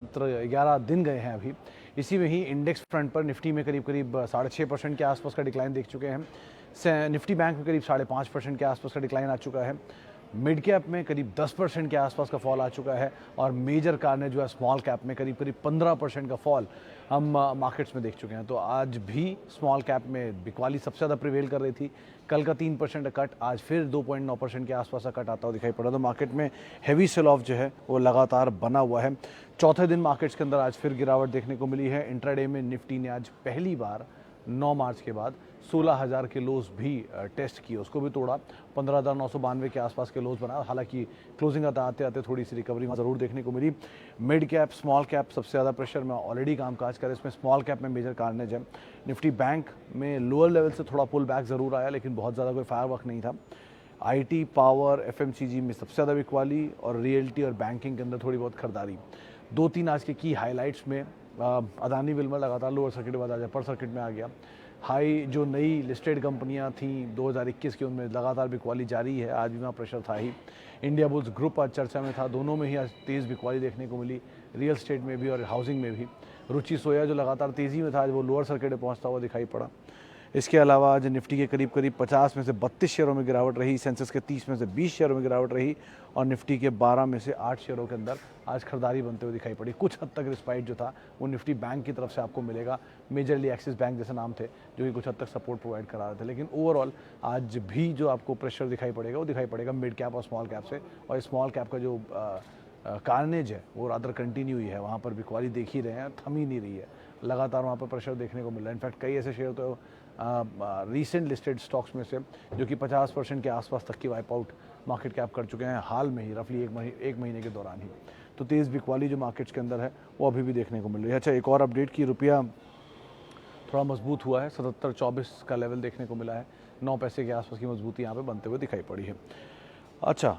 11 दिन गए हैं अभी। इसी में ही इंडेक्स फ्रंट पर निफ्टी में करीब करीब 6.5% के आसपास का डिक्लाइन देख चुके हैं। निफ्टी बैंक में करीब 5.5% के आसपास का डिक्लाइन आ चुका है। मिड कैप में करीब 10% के आसपास का फॉल आ चुका है और मेजर कार ने जो है स्मॉल कैप में करीब करीब 15% का फॉल हम मार्केट्स में देख चुके हैं। तो आज भी स्मॉल कैप में बिकवाली सबसे ज़्यादा प्रिवेल कर रही थी। कल का 3% का कट आज फिर 2.9% के आसपास का कट आता हुआ दिखाई पड़ा। तो मार्केट में हैवी सेल ऑफ जो है वो लगातार बना हुआ है। चौथे दिन मार्केट्स के अंदर आज फिर गिरावट देखने को मिली है। इंट्राडे में निफ्टी ने आज पहली बार 9 मार्च के बाद 16,000 के लोज भी टेस्ट किए, उसको भी तोड़ा। 15,992 के आसपास के लोज बना। हालांकि क्लोजिंग आते आते थोड़ी सी रिकवरी ज़रूर देखने को मिली। मिड कैप स्मॉल कैप सबसे ज़्यादा प्रेशर में ऑलरेडी कामकाज करे। इसमें स्मॉल कैप में मेजर कार्नेज है। निफ्टी बैंक में लोअर लेवल से थोड़ा पुल बैक ज़रूर आया, लेकिन बहुत ज़्यादा कोई फायर वर्क नहीं था। आईटी, पावर, एफएमसीजी में सबसे ज़्यादा बिकवाली और रियल्टी और बैंकिंग के अंदर थोड़ी बहुत खरीदारी। 2-3 आज के की हाईलाइट्स में अदानी विल्मर लगातार लोअर सर्किट के बाद आज अपर सर्किट में आ गया। हाई जो नई लिस्टेड कंपनियां थी 2021 की, उनमें लगातार बिकवाली जारी है। आज भी वहाँ प्रेशर था ही। इंडिया बुल्स ग्रुप आज चर्चा में था। दोनों में ही आज तेज़ बिकवाली देखने को मिली, रियल स्टेट में भी और हाउसिंग में भी। रुचि सोया जो लगातार तेज़ी में था, आज वो लोअर सर्किट में पहुँचता हुआ दिखाई पड़ा। इसके अलावा आज निफ्टी के करीब करीब 50 में से 32 शेयरों में गिरावट रही, सेंसेक्स के 30 में से 20 शेयरों में गिरावट रही और निफ्टी के 12 में से 8 शेयरों के अंदर आज खरीदारी बनते हुए दिखाई पड़ी। कुछ हद तक रिस्पाइट जो था वो निफ्टी बैंक की तरफ से आपको मिलेगा। मेजरली एक्सिस बैंक जैसे नाम थे जो कि कुछ हद तक सपोर्ट प्रोवाइड करा रहे थे। लेकिन ओवरऑल आज भी जो आपको प्रेशर दिखाई पड़ेगा वो दिखाई पड़ेगा मिड कैप और स्मॉल कैप से। और स्मॉल कैप का जो कार्नेज है वो रादर कंटिन्यू ही है। वहाँ पर बिकवाली देख ही रहे हैं, थम ही नहीं रही है। लगातार वहाँ पर प्रेशर देखने को मिल रहा है। इनफैक्ट कई ऐसे शेयर तो रीसेंट लिस्टेड स्टॉक्स में से जो कि 50% के आसपास तक की वाइप आउट मार्केट कैप कर चुके हैं हाल में ही, रफली एक महीने के दौरान ही। तो तेज़ बिकवाली जो मार्केट्स के अंदर है वो अभी भी देखने को मिल रही है। अच्छा, एक और अपडेट की रुपया थोड़ा मजबूत हुआ है। 77.24 का लेवल देखने को मिला है। 9 पैसे के आसपास की मजबूती यहाँ पे बनते हुए दिखाई पड़ी है। अच्छा,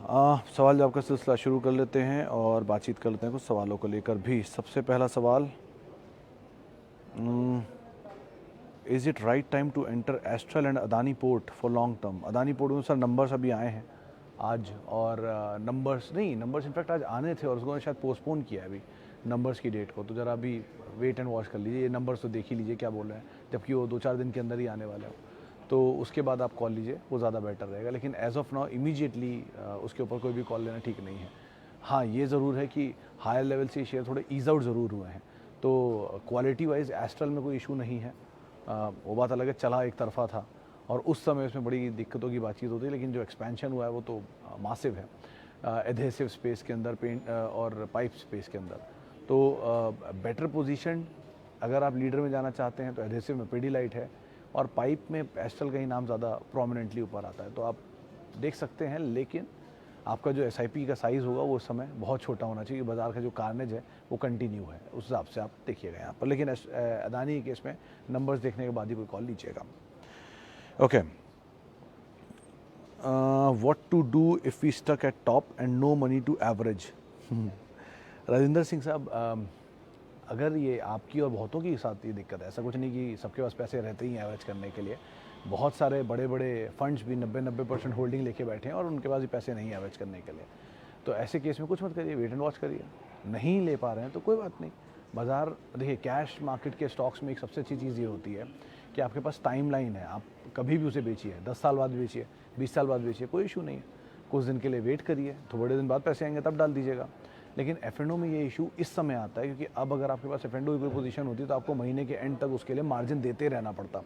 सवाल जवाब का सिलसिला शुरू कर लेते हैं और बातचीत कर लेते हैं कुछ सवालों को लेकर भी। सबसे पहला सवाल, is it right time to enter astral and Adani port for long term? Adani port में सर नंबर्स अभी आए हैं आज, और नंबर्स इनफैक्ट आज आने थे और उसको शायद पोस्टपोन किया है अभी नंबर्स की डेट को। तो ज़रा अभी वेट एंड वॉच कर लीजिए। ये नंबर्स तो देख ही लीजिए क्या बोल रहे हैं, जबकि वो 2-4 दिन के अंदर ही आने वाले हो। तो उसके बाद आप कॉल लीजिए, वो ज़्यादा बेटर रहेगा। लेकिन एज ऑफ नाउ इमीडिएटली उसके ऊपर कोई भी कॉल लेना ठीक नहीं है। हाँ, ये ज़रूर है कि हायर लेवल से शेयर थोड़े ईज आउट ज़रूर हुए हैं। तो क्वालिटी वाइज एस्ट्रल में कोई इशू नहीं है। वो बात अलग है, चला एक तरफा था और उस समय उसमें बड़ी दिक्कतों की बातचीत होती है। लेकिन जो एक्सपेंशन हुआ है वो तो मासिव है एडहेसिव स्पेस के अंदर, पेंट और पाइप स्पेस के अंदर। तो बेटर पोजीशन अगर आप लीडर में जाना चाहते हैं तो एडहेसिव में पीडीलाइट है और पाइप में एस्ट्रल का ही नाम ज़्यादा प्रोमिनेंटली ऊपर आता है। तो आप देख सकते हैं, लेकिन आपका जो एसआईपी का साइज़ होगा वो उस समय बहुत छोटा होना चाहिए। बाज़ार का जो कार्नेज है वो कंटिन्यू है, उस हिसाब से आप देखिएगा यहाँ पर। लेकिन अदानी के केस में नंबर्स देखने के बाद ही कोई कॉल लीजिएगा। Okay, what to do if we stuck at top and no money to average? Rajendra Singh साहब, अगर ये आपकी और बहुतों के साथ ये दिक्कत है, ऐसा कुछ नहीं कि सबके पास पैसे रहते ही हैं एवरेज करने के लिए। बहुत सारे बड़े बड़े फंड्स भी 90% होल्डिंग लेके बैठे हैं और उनके पास भी पैसे नहीं एवरेज करने के लिए। तो ऐसे केस में कुछ मत करिए, वेट एंड वॉच करिए। नहीं ले पा रहे हैं तो कोई बात नहीं। बाज़ार देखिए, कैश मार्केट के स्टॉक्स में एक सबसे अच्छी चीज़ ये होती है कि आपके पास टाइम लाइन है। आप कभी भी उसे बेचिए, 10 साल बाद बेचिए, 20 साल बाद बेचिए, कोई इशू नहीं है। कुछ दिन के लिए वेट करिए, थोड़े दिन बाद पैसे आएंगे तब डाल दीजिएगा। लेकिन एफ&ओ में ये इशू इस समय आता है क्योंकि अब अगर आपके पास एफ&ओ की कोई पोजीशन होती है तो आपको महीने के एंड तक उसके लिए मार्जिन देते रहना पड़ता।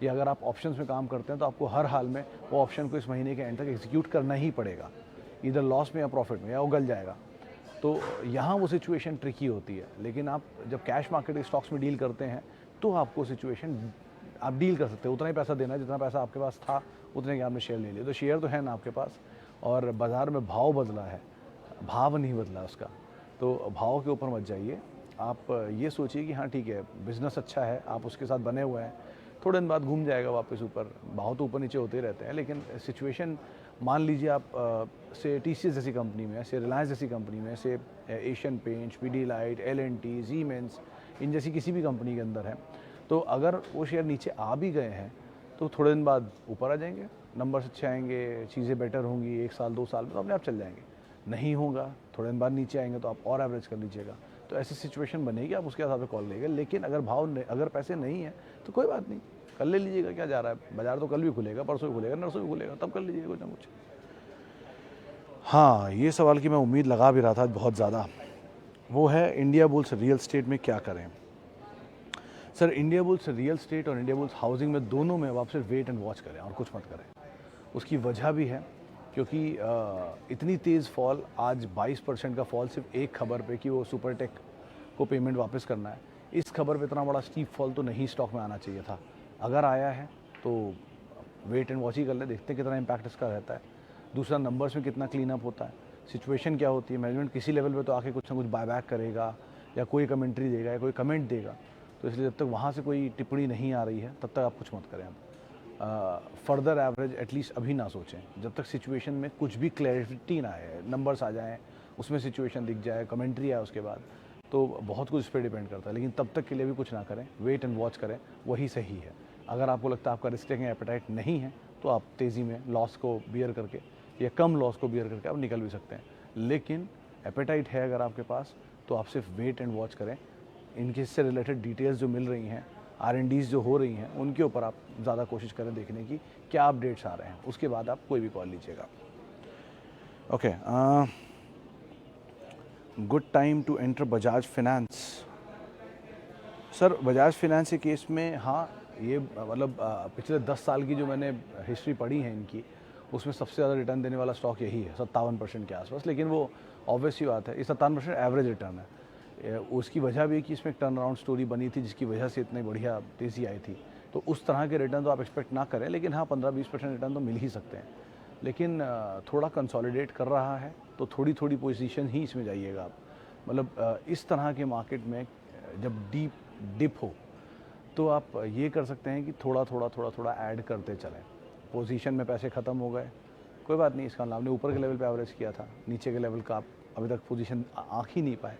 या अगर आप ऑप्शंस में काम करते हैं तो आपको हर हाल में वो ऑप्शन को इस महीने के एंड तक एग्जीक्यूट करना ही पड़ेगा, इधर लॉस में या प्रॉफिट में, या वो गल जाएगा। तो यहाँ वो सिचुएशन ट्रिकी होती है। लेकिन आप जब कैश मार्केट के स्टॉक्स में डील करते हैं तो आपको सिचुएशन आप डील कर सकते हो। उतना ही पैसा देना है जितना पैसा आपके पास था, उतने के आपने शेयर ले लिए। तो शेयर तो है ना आपके पास, और बाज़ार में भाव बदला है, भाव नहीं बदला उसका। तो भाव के ऊपर मत जाइए। आप ये सोचिए कि हाँ ठीक है, बिज़नेस अच्छा है, आप उसके साथ बने हुए हैं, थोड़े दिन बाद घूम जाएगा वापस ऊपर। भाव तो ऊपर नीचे होते ही रहते हैं। लेकिन सिचुएशन, मान लीजिए आप से टीसीएस जैसी कंपनी में, से रिलायंस जैसी कंपनी में, से एशियन पेंट्स, पीडीलाइट, एल&टी, सीमेंस, इन जैसी किसी भी कंपनी के अंदर है, तो अगर वो शेयर नीचे आ भी गए हैं तो थोड़े दिन बाद ऊपर आ जाएंगे, नंबर्स अच्छे आएंगे, चीज़ें बेटर होंगी, 1 साल 2 साल में तो अपने आप चल जाएंगे। नहीं होगा, थोड़े दिन बाद नीचे आएंगे तो आप और एवरेज कर लीजिएगा। तो ऐसी सिचुएशन बनेगी, आप उसके हिसाब से कॉल लीजिएगा। लेकिन अगर पैसे नहीं है तो कोई बात नहीं, कल ले लीजिएगा, क्या जा रहा है, बाजार तो कल भी खुलेगा, परसों भी खुलेगा, नरसों भी खुलेगा, तब कर लीजिएगा कुछ ना कुछ। हाँ, ये सवाल की मैं उम्मीद लगा भी रहा था बहुत ज़्यादा, वो है इंडिया बुल्स रियल एस्टेट में क्या करें। Sir, India bulls real estate और इंडिया बुल्स हाउसिंग में दोनों में आप सिर्फ वेट एंड वॉच करें और कुछ मत करें। उसकी वजह भी है क्योंकि इतनी तेज़ फॉल, आज 22% का फॉल सिर्फ एक खबर पे कि वो सुपरटेक को पेमेंट वापस करना है, इस खबर पे इतना बड़ा स्टीप फॉल तो नहीं स्टॉक में आना चाहिए था। अगर आया है तो वेट एंड वॉच ही कर ले, देखते हैं कितना इम्पैक्ट इसका रहता है। दूसरा, नंबर्स में कितना क्लीन अप होता है, सिचुएशन क्या होती है, मैनेजमेंट किसी लेवल पे तो आके कुछ ना कुछ बायबैक करेगा या कोई कमेंट्री देगा या कोई कमेंट देगा। तो इसलिए जब तक वहाँ से कोई टिप्पणी नहीं आ रही है तब तक आप कुछ मत करें। आप फर्दर एवरेज एटलीस्ट अभी ना सोचें, जब तक सिचुएशन में कुछ भी क्लैरिटी ना आए, नंबर्स आ जाएँ, उसमें सिचुएशन दिख जाए, कमेंट्री आए उसके बाद, तो बहुत कुछ इस पर डिपेंड करता है। लेकिन तब तक के लिए भी कुछ ना करें, वेट एंड वॉच करें, वही सही है। अगर आपको लगता है आपका रिस्क टेकिंग एपेटाइट नहीं है तो आप तेज़ी में लॉस को बियर करके या कम लॉस को बियर करके आप निकल भी सकते हैं। लेकिन एपेटाइट है अगर आपके पास तो आप सिर्फ वेट एंड वॉच करें। इनके से रिलेटेड डिटेल्स जो मिल रही हैं, R&Ds जो हो रही हैं, उनके ऊपर आप ज़्यादा कोशिश करें देखने की क्या अपडेट्स आ रहे हैं, उसके बाद आप कोई भी कॉल लीजिएगा। Okay, good time to enter Bajaj finance. Sir, Bajaj finance के केस में हाँ, ये मतलब पिछले 10 साल की जो मैंने हिस्ट्री पढ़ी है इनकी, उसमें सबसे ज़्यादा रिटर्न देने वाला स्टॉक यही है, 57% के आसपास। लेकिन वो ऑब्वियस ही बात है, ये 57% एवरेज रिटर्न है। उसकी वजह भी कि इसमें एक टर्न अराउंड स्टोरी बनी थी जिसकी वजह से इतनी बढ़िया तेज़ी आई थी। तो उस तरह के रिटर्न तो आप एक्सपेक्ट ना करें, लेकिन हाँ 15-20% रिटर्न तो मिल ही सकते हैं। लेकिन थोड़ा कंसोलिडेट कर रहा है तो थोड़ी थोड़ी पोजीशन ही इसमें जाइएगा आप। मतलब इस तरह के मार्केट में जब डिप हो तो आप ये कर सकते हैं कि थोड़ा थोड़ा ऐड करते चलें। पोजीशन में पैसे ख़त्म हो गए, कोई बात नहीं, इसका आपने ऊपर के लेवल पे एवरेज किया था, नीचे के लेवल का आप अभी तक पोजीशन आँख ही नहीं पाए।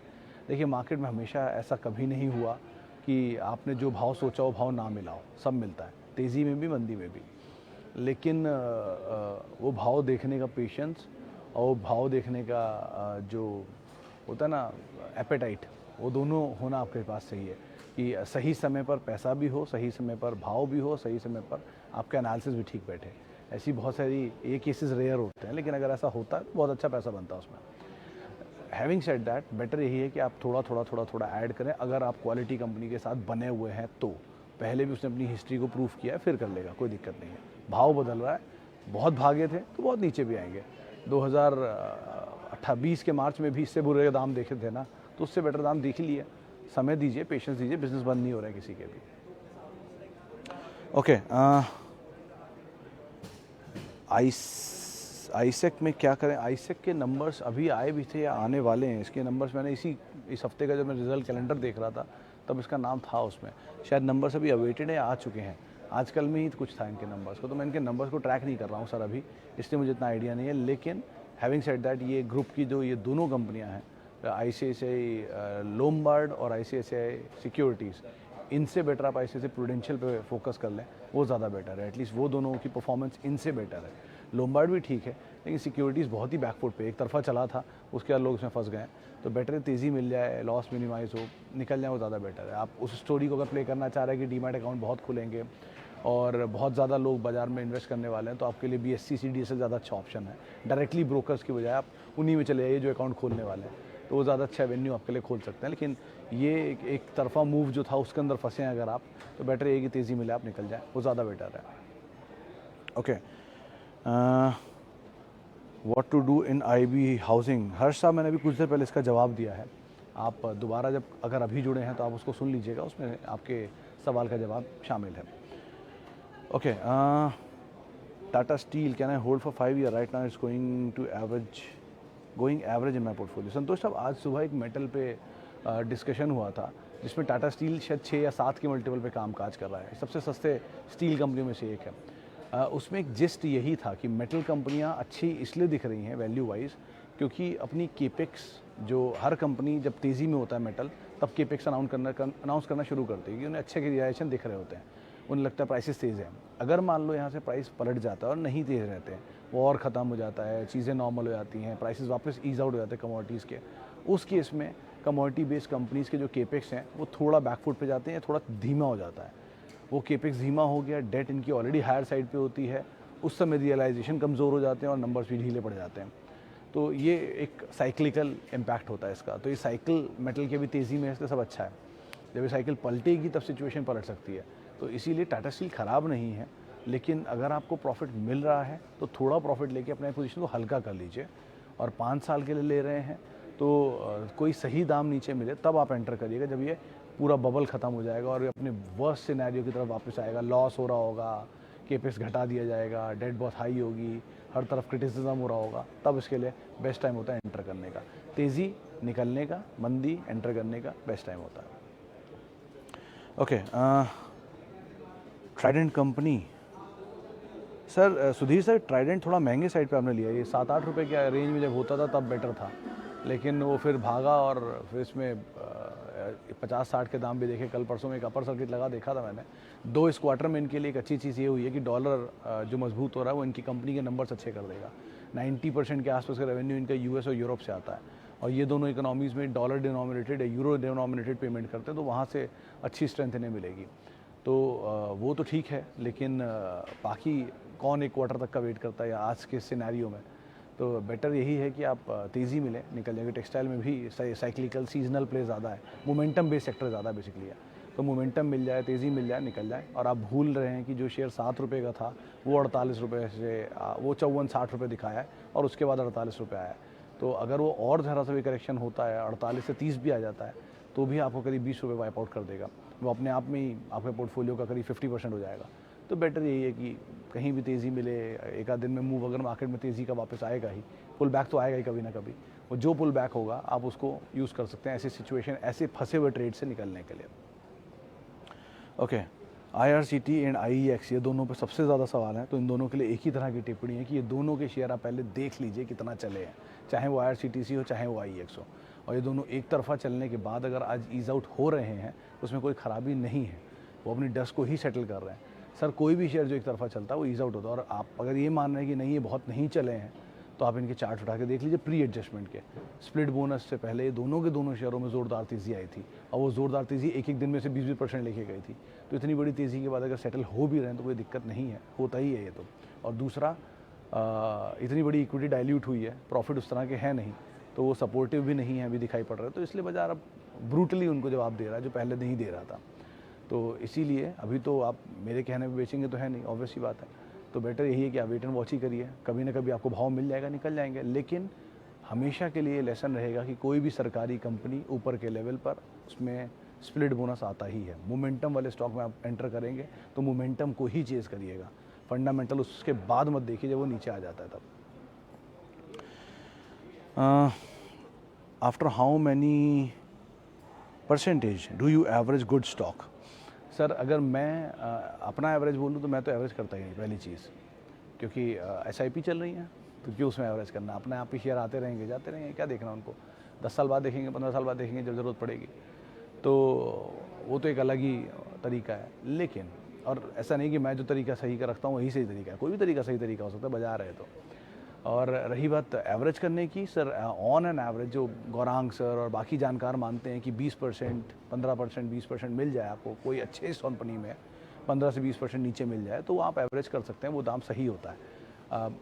देखिए, मार्केट में हमेशा ऐसा कभी नहीं हुआ कि आपने जो भाव सोचा वो भाव ना मिला हो, सब मिलता है, तेज़ी में भी मंदी में भी। लेकिन वो भाव देखने का पेशेंस और वो भाव देखने का जो होता है ना एपेटाइट, वो दोनों होना आपके पास चाहिए कि सही समय पर पैसा भी हो, सही समय पर भाव भी हो, सही समय पर आपका एनालिसिस भी ठीक बैठे। ऐसी बहुत सारी ये केसेस रेयर होते हैं, लेकिन अगर ऐसा होता है तो बहुत अच्छा पैसा बनता है उसमें। हैविंग सेड दैट, बेटर यही है कि आप थोड़ा ऐड करें। अगर आप क्वालिटी कंपनी के साथ बने हुए हैं तो पहले भी उसने अपनी हिस्ट्री को प्रूफ किया है, फिर कर लेगा, कोई दिक्कत नहीं है। भाव बदल रहा है, बहुत भागे थे तो बहुत नीचे भी आएंगे। 2020 के मार्च में भी इससे बुरे दाम देखे थे ना, तो उससे बेटर दाम देख ही लिए। समय दीजिए, पेशेंस दीजिए, बिजनेस बंद नहीं हो रहा है किसी के भी। ओके, आईसेक में क्या करें। आईसेक के नंबर्स अभी आए भी थे या आने वाले हैं। इसके नंबर्स मैंने इस हफ्ते का जब मैं रिजल्ट कैलेंडर देख रहा था तब इसका नाम था उसमें। शायद नंबर्स अभी अवेटेड है, आ चुके हैं, आजकल में ही कुछ था इनके नंबर्स को, तो मैं इनके नंबर्स को ट्रैक नहीं कर रहा हूँ सर अभी, इसलिए मुझे इतना आइडिया नहीं है। लेकिन हैविंग सेड दैट, ये ग्रुप की जो ये दोनों कंपनियाँ हैं, ICICI लोम्बार्ड और ICICI सिक्योरिटीज़, इनसे बेटर आप ICICI प्रूडेंशियल पे फोकस कर लें, वो ज़्यादा बेटर है। एटलीस्ट वो दोनों की परफॉर्मेंस इनसे बेटर है। लोम्बार्ड भी ठीक है, लेकिन सिक्योरिटीज़ बहुत ही बैकफुट पे एक तरफा चला था, उसके बाद लोग इसमें फंस गए। तो बेटर है तेज़ी मिल जाए, लॉस मिनिमाइज़ हो, निकल जाए, वो ज़्यादा बेटर है। आप उस स्टोरी को अगर प्ले करना चाह रहे हैं कि डीमैट अकाउंट बहुत खुलेंगे और बहुत ज़्यादा लोग बाज़ार में इन्वेस्ट करने वाले हैं, तो आपके लिए BSE CDS से ज़्यादा अच्छा ऑप्शन है। डायरेक्टली ब्रोकर्स की बजाय आप उन्हीं में चले जाइए जो अकाउंट खोलने वाले हैं, तो वो ज़्यादा अच्छा एवेन्यू आपके लिए खोल सकते हैं। लेकिन ये एक तरफा मूव जो था उसके अंदर फंसे हैं अगर आप, तो बेटर है कि तेज़ी मिले, आप निकल जाए, वो ज़्यादा बेटर है। Okay, what to do in IB Housing. Harsh साहब, मैंने अभी कुछ देर पहले इसका जवाब दिया है। आप दोबारा जब अगर अभी जुड़े हैं तो आप उसको सुन लीजिएगा, उसमें आपके सवाल का जवाब शामिल है। Okay, Tata Steel, can I hold for 5 years? Right now it's going average in my portfolio. Santosh साहब, आज सुबह एक मेटल पे डिस्कशन हुआ था जिसमें टाटा स्टील शायद 6 या 7 के मल्टीपल पे काम काज कर रहा है, सबसे सस्ते स्टील कंपनियों में से एक है। उसमें एक जिस्ट यही था कि मेटल कंपनियां अच्छी इसलिए दिख रही हैं वैल्यू वाइज क्योंकि अपनी केपेक्स, जो हर कंपनी जब तेज़ी में होता है मेटल तब केपेक्स अनाउंस करना शुरू करती है कि उन्हें अच्छे रिलाइजेशन दिख रहे होते हैं, उन्हें लगता है प्राइसेस तेज़ हैं। अगर मान लो यहाँ से प्राइस पलट जाता है और नहीं तेज़ रहते हैं, वो और ख़त्म हो जाता है, चीज़ें नॉर्मल हो जाती हैं, प्राइसेस वापस ईज आउट हो जाते हैं कमोडिटीज़ के, उस केस में कमोडिटी बेस्ड कंपनीज़ के जो केपेक्स हैं वो थोड़ा बैकफुट पे जाते हैं, थोड़ा धीमा हो जाता है। वो केपेक्स धीमा हो गया, डेट इनकी ऑलरेडी हायर साइड पे होती है, उस समय रियलाइजेशन कमज़ोर हो जाते हैं और नंबर्स भी ढीले पड़ जाते हैं। तो ये एक साइक्लिकल इम्पैक्ट होता है इसका। तो ये साइकिल मेटल के भी तेज़ी में इसका सब अच्छा है। जब ये साइकिल पलटेगी तब सिचुएशन पलट सकती है। तो इसीलिए टाटा स्टील ख़राब नहीं है, लेकिन अगर आपको प्रॉफिट मिल रहा है तो थोड़ा प्रॉफिट लेके अपने पोजीशन को हल्का कर लीजिए। और 5 साल के लिए ले रहे हैं तो कोई सही दाम नीचे मिले तब आप एंटर करिएगा, जब ये पूरा बबल ख़त्म हो जाएगा और ये अपने वर्स्ट सिनेरियो की तरफ वापस आएगा, लॉस हो रहा होगा, केपेक्स घटा दिया जाएगा, डेट बहुत हाई होगी, हर तरफ क्रिटिसिज्म हो रहा होगा, तब इसके लिए बेस्ट टाइम होता है एंटर करने का। तेज़ी निकलने का, मंदी एंटर करने का बेस्ट टाइम होता है। Okay, Trident company, sir Sudhir sir, Trident थोड़ा महंगे साइड पे आपने लिया। ये 7-8 रुपये के रेंज में जब होता था तब बेटर था, लेकिन वो फिर भागा और फिर इसमें 50-60 के दाम भी देखे। कल परसों में एक अपर सर्किट लगा देखा था मैंने। 2 इस क्वार्टर में इनके लिए एक अच्छी चीज़ ये हुई है कि डॉलर जो मजबूत हो रहा है वो इनकी कंपनी के नंबर्स अच्छे कर देगा। 90% के आसपास का रेवेन्यू इनका यूएस और यूरोप से आता है, और ये दोनों इकोनॉमीज़ में डॉलर डिनोमिनेटेड या यूरो डिनोमिनेटेड पेमेंट करते हैं, तो वहाँ से अच्छी स्ट्रेंथ इन्हें मिलेगी। तो वो तो ठीक है, लेकिन बाकी कौन एक क्वार्टर तक का वेट करता है या आज के सिनेरियो में। तो बेटर यही है कि आप तेज़ी मिले निकल जाएंगे। टेक्सटाइल में भी साइक्लिकल सीजनल प्ले ज़्यादा है, मोमेंटम बेस्ड सेक्टर ज़्यादा बेसिकली है। तो मोमेंटम मिल जाए, तेज़ी मिल जाए, निकल जाए। और आप भूल रहे हैं कि जो शेयर 7 रुपये का था वो 48 रुपये से वो 54-60 रुपये दिखाया है और उसके बाद 48 रुपये आया है। तो अगर वो और ज़रा सा भी करेक्शन होता है, 48 से 30 भी आ जाता है, तो भी आपको करीब 20 रुपये वाइप आउट कर देगा। वो अपने आप में ही आपके पोर्टफोलियो का करीब 50% हो जाएगा। तो बेटर यही है कि कहीं भी तेज़ी मिले, एक आध दिन में मूव अगर मार्केट में तेज़ी का वापस आएगा ही, पुल बैक तो आएगा ही कभी ना कभी, वो जो पुल बैक होगा आप उसको यूज़ कर सकते हैं ऐसी सिचुएशन, ऐसे फंसे हुए ट्रेड से निकलने के लिए। ओके, IRCT एंड IEX ये दोनों पे सबसे ज़्यादा सवाल है, तो इन दोनों के लिए एक ही तरह की टिप्पणी है कि ये दोनों के शेयर आप पहले देख लीजिए कितना चले हैं, चाहे वो IRCTC हो चाहे वो IEX हो। और ये दोनों एक तरफा चलने के बाद अगर आज ईज आउट हो रहे हैं उसमें कोई ख़राबी नहीं है, वो अपनी डस्ट को ही सेटल कर रहे हैं। सर कोई भी शेयर जो एक तरफा चलता है वो ईज आउट होता है, और आप अगर ये मान रहे हैं कि नहीं ये बहुत नहीं चले हैं, तो आप इनके चार्ट उठा के देख लीजिए प्री एडजस्टमेंट के। स्प्लिट बोनस से पहले ये दोनों के दोनों शेयरों में ज़ोरदार तेज़ी आई थी, और वो ज़ोरदार तेज़ी एक एक दिन में से 20-20% लेके गई थी। तो इतनी बड़ी तेज़ी के बाद अगर सेटल हो भी रहे हैं तो कोई दिक्कत नहीं है, होता ही है ये तो। और दूसरा, इतनी बड़ी इक्विटी डाइल्यूट हुई है, प्रॉफिट उस तरह के हैं नहीं, तो वो सपोर्टिव भी नहीं है अभी दिखाई पड़ रहा है। तो इसलिए बाजार अब ब्रूटली उनको जवाब दे रहा है जो पहले नहीं दे रहा था। तो इसीलिए अभी तो आप मेरे कहने पे बेचेंगे तो है नहीं, ऑब्वियस ही बात है। तो बेटर यही है कि आप वेट एंड वॉच ही करिए, कभी ना कभी आपको भाव मिल जाएगा, निकल जाएंगे। लेकिन हमेशा के लिए लेसन रहेगा कि कोई भी सरकारी कंपनी ऊपर के लेवल पर उसमें स्प्लिट बोनस आता ही है। मोमेंटम वाले स्टॉक में आप एंटर करेंगे तो मोमेंटम को ही चेज़ करिएगा, फंडामेंटल उसके बाद मत देखिए जब वो नीचे आ जाता है तब। After how many percentage do you average good stock? Sir अगर मैं अपना एवरेज बोलूँ तो मैं तो एवरेज करता ही नहीं, पहली चीज़, क्योंकि SIP चल रही है तो क्यों उसमें एवरेज करना। अपने आप ही शेयर आते रहेंगे जाते रहेंगे, क्या देखना उनको। 10 साल बाद देखेंगे, 15 साल बाद देखेंगे जब ज़रूरत पड़ेगी। तो वो तो एक अलग ही तरीका है। लेकिन और ऐसा नहीं कि मैं जो तरीका सही का रखता हूँ वही सही तरीका है, कोई भी तरीका सही तरीका हो सकता है, बाजार है तो। और रही बात एवरेज करने की, सर ऑन एन एवरेज जो गौरांग सर और बाकी जानकार मानते हैं कि 20%, 15%, 20% मिल जाए आपको कोई अच्छे इस कंपनी में, 15 से 20% नीचे मिल जाए तो आप एवरेज कर सकते हैं, वो दाम सही होता है।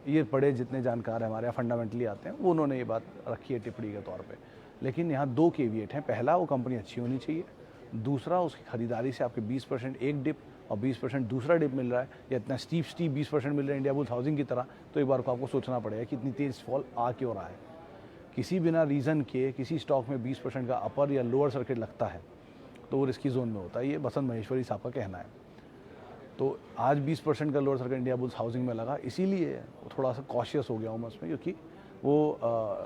ये बड़े जितने जानकार हैं हमारे यहाँ फंडामेंटली आते हैं, वो उन्होंने ये बात रखी है टिप्पणी के तौर पे। लेकिन यहाँ 2 केविएट हैं। पहला, वो कंपनी अच्छी होनी चाहिए। दूसरा, उसकी खरीदारी से आपके 20% एक डिप और 20% दूसरा डिप मिल रहा है, या इतना स्टीप 20% मिल रहा है इंडियाबुल्स हाउसिंग की तरह, तो एक बार को आपको सोचना पड़ेगा कि इतनी तेज़ फॉल आ क्यों रहा है। किसी बिना रीज़न के किसी स्टॉक में 20% का अपर या लोअर सर्किट लगता है तो वो रिस्की जोन में होता है, ये बसंत महेश्वरी साहब का कहना है। तो आज 20% का लोअर सर्किट इंडियाबुल्स हाउसिंग में लगा, इसीलिए थोड़ा सा कॉशियस हो गया हूँ मैं उसमें, क्योंकि वो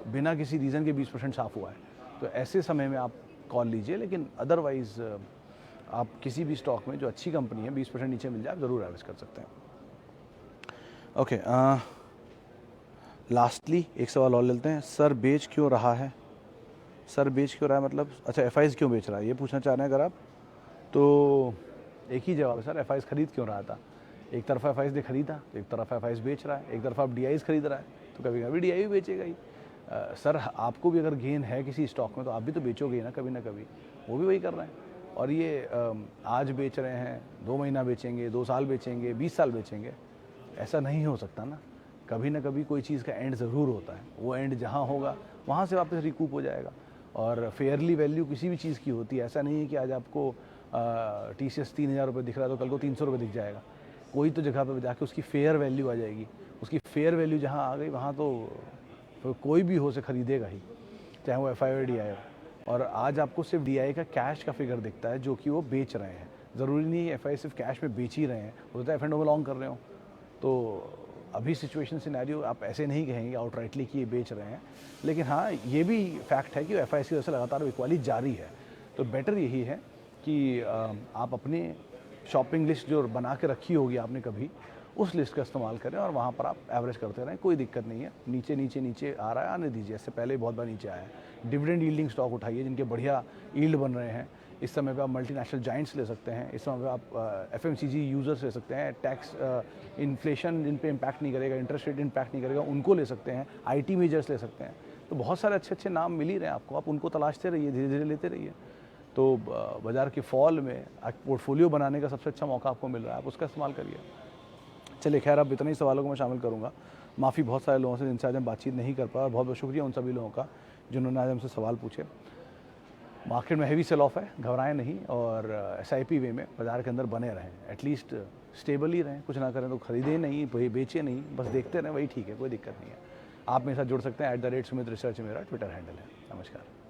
बिना किसी रीज़न के 20% साफ हुआ है। तो ऐसे समय में आप कॉल लीजिए, लेकिन अदरवाइज़ आप किसी भी स्टॉक में जो अच्छी कंपनी है 20% नीचे मिल जाए आप ज़रूर एवरेज कर सकते हैं। ओके, लास्टली एक सवाल और लेते हैं। सर बेच क्यों रहा है? सर बेच क्यों रहा है मतलब, अच्छा FIs क्यों बेच रहा है ये पूछना चाह रहे हैं अगर आप, तो एक ही जवाब है सर, FIs खरीद क्यों रहा था। एक तरफ FIs ने खरीदा, एक तरफ FIs बेच रहा है, एक तरफ आप DIs खरीद रहा है तो कभी कभी DI भी बेचेगा ही। सर आपको भी अगर गेन है किसी स्टॉक में तो आप भी तो बेचोगे ना कभी, वो भी वही कर रहे हैं। और ये आज बेच रहे हैं, 2 महीना बेचेंगे, 2 साल बेचेंगे, 20 साल बेचेंगे, ऐसा नहीं हो सकता ना। कभी ना कभी कोई चीज़ का एंड ज़रूर होता है, वो एंड जहाँ होगा वहाँ से वापस रिकूप हो जाएगा। और फेयरली वैल्यू किसी भी चीज़ की होती है, ऐसा नहीं है कि आज आपको TCS 3000 रुपये दिख रहा है तो कल को 300 रुपये दिख जाएगा। कोई तो जगह पर जाके उसकी फेयर वैल्यू आ जाएगी, उसकी फेयर वैल्यू जहाँ आ गई वहाँ तो कोई भी हो उसे खरीदेगा ही, चाहे वो FI हो DI हो। और आज आपको सिर्फ DI का कैश का फिगर दिखता है जो कि वो बेच रहे हैं, ज़रूरी नहीं है FI सिर्फ कैश में बेच ही रहे हैं, हो सकता है F&O में लॉन्ग कर रहे हो। तो अभी सिचुएशन सिनेरियो आप ऐसे नहीं कहेंगे आउटराइटली कि ये बेच रहे हैं, लेकिन हाँ ये भी फैक्ट है कि FI की वजह से लगातार बिकवाली जारी है। तो बेटर यही है कि आप अपनी शॉपिंग लिस्ट जो बना के रखी होगी आपने कभी, उस लिस्ट का इस्तेमाल करें और वहाँ पर आप एवरेज करते रहें, कोई दिक्कत नहीं है। नीचे आ रहा है, आने दीजिए, इससे पहले बहुत बार नीचे आया है। डिविडेंड यील्डिंग स्टॉक उठाइए जिनके बढ़िया यील्ड बन रहे हैं। इस समय पे आप मल्टीनेशनल जाइंट्स ले सकते हैं, इस समय पे आप FMCG यूजर्स ले सकते हैं, टैक्स इन्फ्लेशन जिन पे इम्पैक्ट नहीं करेगा, इंटरेस्ट रेट इम्पैक्ट नहीं करेगा, उनको ले सकते हैं, IT मेजर्स ले सकते हैं। तो बहुत सारे अच्छे नाम मिल ही रहे हैं आपको, आप उनको तलाशते रहिए, धीरे धीरे लेते रहिए। तो बाज़ार के फॉल में पोर्टफोलियो बनाने का सबसे अच्छा मौका आपको मिल रहा है, आप उसका इस्तेमाल करिए। चलिए खैर, अब इतने ही सवालों को मैं शामिल करूँगा। माफ़ी बहुत सारे लोगों से जिनसे आज हम बातचीत नहीं कर पाए, और बहुत बहुत शुक्रिया उन सभी लोगों का जिन्होंने आज हमसे सवाल पूछे। मार्केट में हैवी सेल ऑफ है, घबराएं नहीं, और SIP वे में बाज़ार के अंदर बने रहें, एटलीस्ट स्टेबल ही रहें, कुछ ना करें तो खरीदें नहीं, वही बेचें नहीं, बस देखते रहें, वही ठीक है, कोई दिक्कत नहीं है। आप मेरे साथ जुड़ सकते हैं, @Sumit Research मेरा ट्विटर हैंडल है। नमस्कार।